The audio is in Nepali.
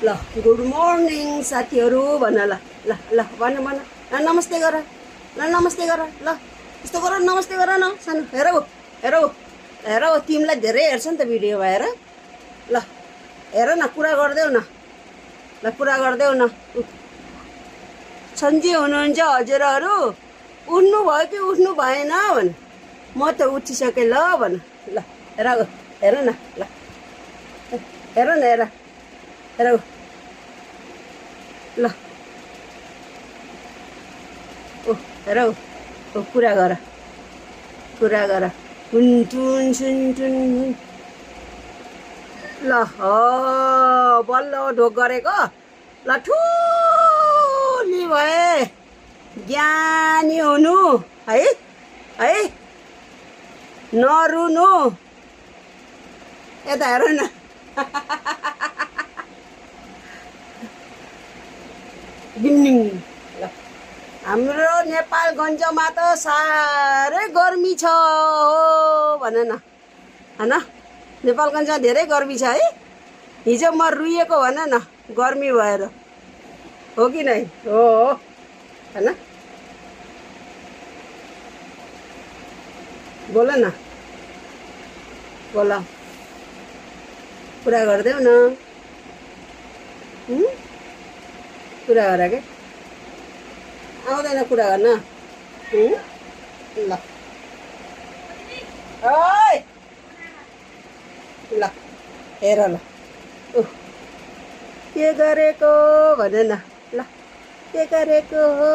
ल गुड मर्निङ साथीहरू भन ल ल ल भन भन ल नमस्ते गर ल नमस्ते गर ल यस्तो गर नमस्ते गर न सानो हेर हेर हेर तिमीलाई धेरै हेर्छ नि त भिडियो भएर ल हेर न कुरा गरिदेऊ न ल कुरा गरिदेऊ न सन्जी हुनुहुन्छ हजुरहरू उठ्नु भयो कि उठ्नु भएन भन म त उठिसकेँ ल भन ल हेर हेर न ल हेर न हेर हेर ल ओ हेर ओ कुरा गर हुन्टुन सुन्टुन ल बल्ल ढोक गरेको ल ठुली भए ज्ञानी हुनु है है नरुनु यता हेर न डिङ ल हाम्रो नेपालगञ्जमा त साह्रै गर्मी छ हो भन न होइन नेपालगञ्जमा धेरै गर्मी छ है हिजो म रुइएको भन न गर्मी भएर हो कि नै हो होइन बोल न बोल कुरा गरिदेऊ न कुरा गर के आउँदैन कुरा गर्न ल ओइ ल हेर ल के गरेको भन न ल के गरेको हो